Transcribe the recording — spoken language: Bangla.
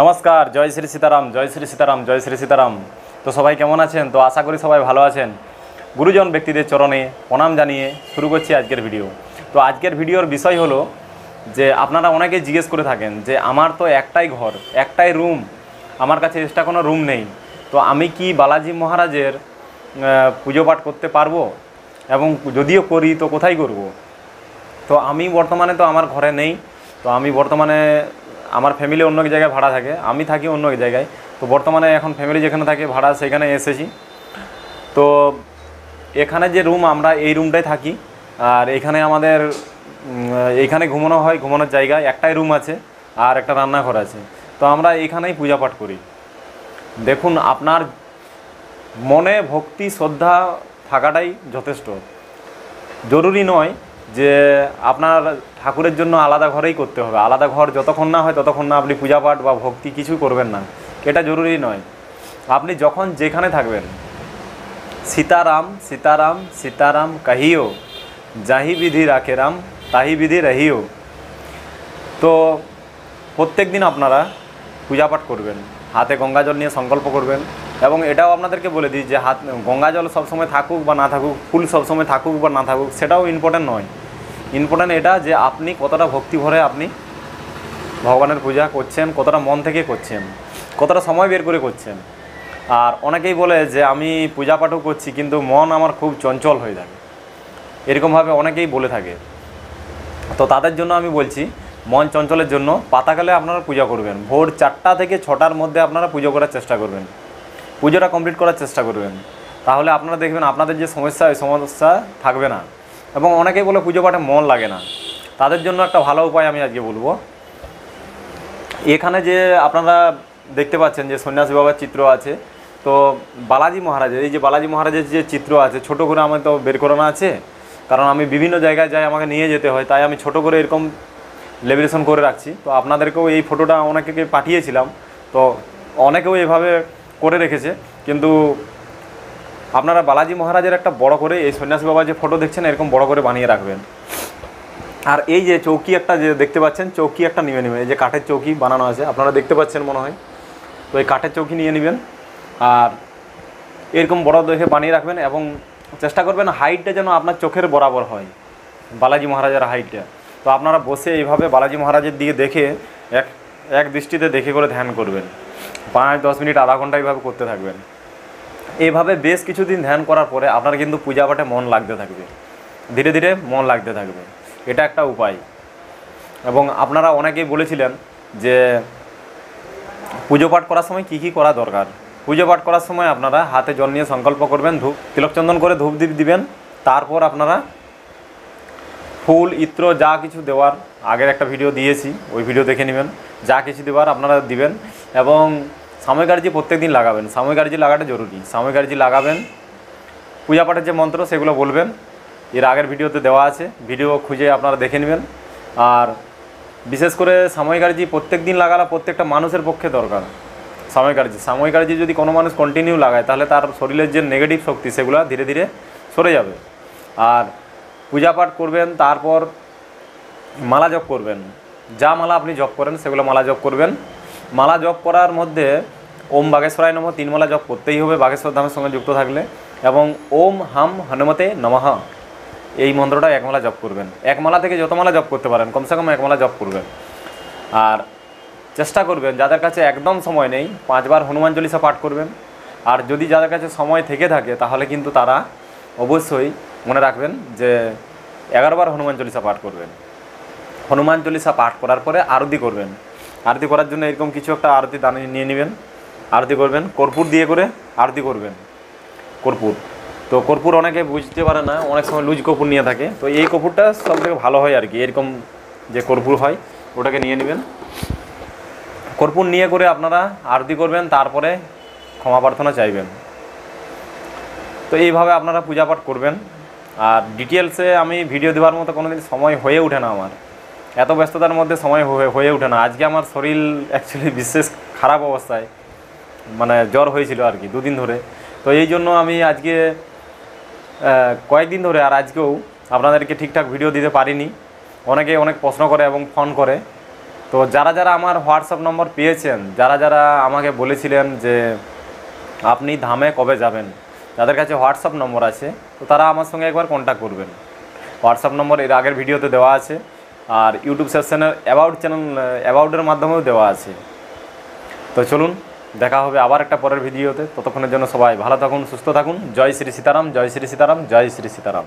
নমস্কার, জয় শ্রী সীতারাম, জয় শ্রী সীতারাম, জয় শ্রী সীতারাম। তো সবাই কেমন আছেন? তো আশা করি সবাই ভালো আছেন। গুরুজন ব্যক্তিদের চরণে প্রণাম জানিয়ে শুরু করছি আজকের ভিডিও। তো আজকের ভিডিওর বিষয় হলো যে আপনারা অনেকেই জিজ্ঞেস করে থাকেন যে আমার তো একটাই ঘর, একটাই রুম, আমার কাছে এক্সট্রা কোনো রুম নেই, তো আমি কি বালাজি মহারাজের পুজো পাঠ করতে পারবো, এবং যদিও করি তো কোথায় করব? তো আমি বর্তমানে তো আমার ঘরে নেই, তো আমি বর্তমানে আমার ফ্যামিলি অন্য জায়গায় ভাড়া থাকে, আমি থাকি অন্য জায়গায়। তো বর্তমানে এখন ফ্যামিলি যেখানে থাকে ভাড়া সেখানে এসেছি। তো এখানে যে রুম, আমরা এই রুমটাই থাকি। আর এখানে আমাদের এইখানে ঘুমানো হয়, ঘুমানোর জায়গায় একটাই রুম আছে আর একটা রান্নাঘর আছে। তো আমরা এইখানেই পূজা পাঠ করি। দেখুন, আপনার মনে ভক্তি শ্রদ্ধা থাকাটাই যথেষ্ট। জরুরি নয় যে আপনার ঠাকুরের জন্য আলাদা ঘরেই করতে হবে। আলাদা ঘর যতক্ষণ না হয় ততক্ষণ না আপনি পূজা পাঠ বা ভক্তি কিছু করবেন না, এটা জরুরি নয়। আপনি যখন যেখানে থাকবেন, সীতারাম সীতারাম সীতারাম কহিও, যাহি বিধি রাখে রাম তাহি বিধি রহিও। তো প্রত্যেক দিন আপনারা পূজা পাঠ করবেন, হাতে গঙ্গা জল নিয়ে সংকল্প করবেন। এবং এটাও আপনাদেরকে বলে দিই যে গঙ্গা জল সবসময় থাকুক বা না থাকুক, ফুল সবসময় থাকুক বা না থাকুক, সেটাও ইম্পর্ট্যান্ট নয়। ইম্পর্ট্যান্ট এটা যে আপনি কতটা ভক্তি ভরে আপনি ভগবানের পূজা করছেন, কতটা মন থেকে করছেন, কতটা সময় বের করে করছেন। আর অনেকেই বলে যে আমি পূজা পাঠও করছি কিন্তু মন আমার খুব চঞ্চল হয়ে থাকে, এরকমভাবে অনেকেই বলে থাকে। তো তাদের জন্য আমি বলছি, মন চঞ্চলের জন্য প্রাতঃকালে আপনারা পূজা করবেন। ভোর 4টা থেকে 6টার মধ্যে আপনারা পুজো করার চেষ্টা করবেন, পুজোটা কমপ্লিট করার চেষ্টা করবেন। তাহলে আপনারা দেখবেন আপনাদের যে সমস্যা, ওই সমস্যা থাকবে না। এবং অনেকেই বলে পুজো পাঠে মন লাগে না, তাদের জন্য একটা ভালো উপায় আমি আজকে বলবো। এখানে যে আপনারা দেখতে পাচ্ছেন যে সন্ন্যাসী বাবার চিত্র আছে, তো বালাজি মহারাজের, এই যে বালাজি মহারাজের যে চিত্র আছে, ছোট করে আমার তো বের করানো আছে, কারণ আমি বিভিন্ন জায়গায় যাই, আমাকে নিয়ে যেতে হয়, তাই আমি ছোট করে এরকম লেমিনেশন করে রাখছি। তো আপনাদেরকেও এই ফটোটা অনেকে পাঠিয়েছিলাম, তো অনেকেও এভাবে করে রেখেছে। কিন্তু আপনারা বালাজি মহারাজের একটা বড় করে, এই সন্ন্যাসী বাবার যে ফটো দেখছেন এরকম বড় করে বানিয়ে রাখবেন। আর এই যে চৌকি একটা যে দেখতে পাচ্ছেন, চৌকি একটা নিয়ে নেবেন। এই যে কাঠের চৌকি বানানো আছে, আপনারা দেখতে পাচ্ছেন মনে হয়, তো এই কাঠের চৌকি নিয়ে নেবেন। আর এরকম বড় দেখে বানিয়ে রাখবেন এবং চেষ্টা করবেন হাইটটা যেন আপনার চোখের বরাবর হয়, বালাজি মহারাজের হাইটটা। তো আপনারা বসে এইভাবে বালাজি মহারাজের দিকে দেখে এক দৃষ্টিতে দেখে করে ধ্যান করবেন। 5-10 মিনিট, আধা ঘন্টা এইভাবে করতে থাকবেন। এইভাবে বেশ কিছুদিন ধ্যান করার পরে আপনার কিন্তু পূজা পাঠে মন লাগতে থাকবে, ধীরে ধীরে মন লাগতে থাকবে। এটা একটা উপায়। এবং আপনারা অনেকেই বলেছিলেন যে পুজো পাঠ করার সময় কী কী করা দরকার। পুজো পাঠ করার সময় আপনারা হাতে জল নিয়ে সংকল্প করবেন, ধূপ তিলকচন্দন করে ধূপ দীপ দিবেন। তারপর আপনারা ফুল ইত্র যা কিছু দেওয়ার, আগের একটা ভিডিও দিয়েছি, ওই ভিডিও দেখে নেবেন। যা কিছু দেওয়ার আপনারা দিবেন। এবং সাময়িক আরজি প্রত্যেক দিন লাগাবেন, সাময়িক আরজি লাগাটা জরুরি। সাময়িক আরজি লাগাবেন, পূজা পাঠের যে মন্ত্র সেগুলো বলবেন, এর আগের ভিডিওতে দেওয়া আছে, ভিডিও খুঁজে আপনারা দেখে নেবেন। আর বিশেষ করে সাময়িক আরজি প্রত্যেক দিন লাগালে প্রত্যেকটা মানুষের পক্ষে দরকার। সাময়িক আরজি যদি কোনো মানুষ কন্টিনিউ লাগায় তাহলে তার শরীরের যে নেগেটিভ শক্তি সেগুলো ধীরে ধীরে সরে যাবে। আর পূজা পাঠ করবেন, তারপর মালা জপ করবেন। যা মালা আপনি জপ করেন সেগুলো মালা জপ করবেন। মালা জপ করার মধ্যে ওম বাগেশ্বরায় নমঃ 3 মালা জপ করতেই হবে বাগেশ্বর ধামের সঙ্গে যুক্ত থাকলে। এবং ওম হাম হনুমতে নমঃ, এই মন্ত্রটা 1 মালা জপ করবেন। 1 মালা থেকে যত মালা জপ করতে পারেন, কমসে কম 1 মালা জপ করবেন। আর চেষ্টা করবেন যাদের কাছে একদম সময় নেই 5 বার হনুমান চল্লিশা পাঠ করবেন। আর যদি যাদের কাছে সময় থেকে থাকে তাহলে কিন্তু তারা অবশ্যই মনে রাখবেন যে 11 বার হনুমান চল্লিশা পাঠ করবেন। হনুমান চল্লিশা পাঠ করার পরে আরতি করবেন। আরতি করার জন্য এরকম কিছু একটা আরতি দান নিয়ে নেবেন, আরতি করবেন। কর্পূর দিয়ে করে আরতি করবেন, কর্পূর। তো কর্পূর অনেকে বুঝতে পারে না, অনেক সময় লুজ কর্পূর নিয়ে থাকে। তো এই কর্পূরটা সবথেকে ভালো হয় আর কি, এরকম যে কর্পূর হয় ওটাকে নিয়ে নেবেন। কর্পূর নিয়ে করে আপনারা আরতি করবেন, তারপরে ক্ষমা প্রার্থনা চাইবেন। তো এইভাবে আপনারা পূজা পাঠ করবেন। আর ডিটেলসে আমি ভিডিও দেওয়ার মতো কোনো দিন সময় হয়ে ওঠে না, আমার এত ব্যস্ততার মধ্যে সময় হয়ে ওঠে না। আজকে আমার শরীর অ্যাকচুয়ালি বিশেষ খারাপ অবস্থায়, মানে জ্বর হয়েছিল আর কি 2 দিন ধরে। তো এই জন্য আমি আজকে কয়েকদিন ধরে আর আজকেও আপনাদেরকে ঠিকঠাক ভিডিও দিতে পারিনি। অনেকে অনেক প্রশ্ন করে এবং ফোন করে, তো যারা যারা আমার হোয়াটসঅ্যাপ নম্বর পেয়েছেন, যারা যারা আমাকে বলেছিলেন যে আপনি ধামে কবে যাবেন, যাদের কাছে হোয়াটসঅ্যাপ নম্বর আছে তো তারা আমার সঙ্গে একবার কন্ট্যাক্ট করবেন। হোয়াটসঅ্যাপ নম্বর এর আগের ভিডিওতে দেওয়া আছে, আর ইউটিউব সেকশনের অ্যাবাউটের মাধ্যমেও দেওয়া আছে। তো চলুন, দেখা হবে আবার একটা পরের ভিডিওতে। ততক্ষণের জন্য সবাই ভালো থাকুন, সুস্থ থাকুন। জয় শ্রী সীতারাম, জয় শ্রী সীতারাম, জয় শ্রী সীতারাম।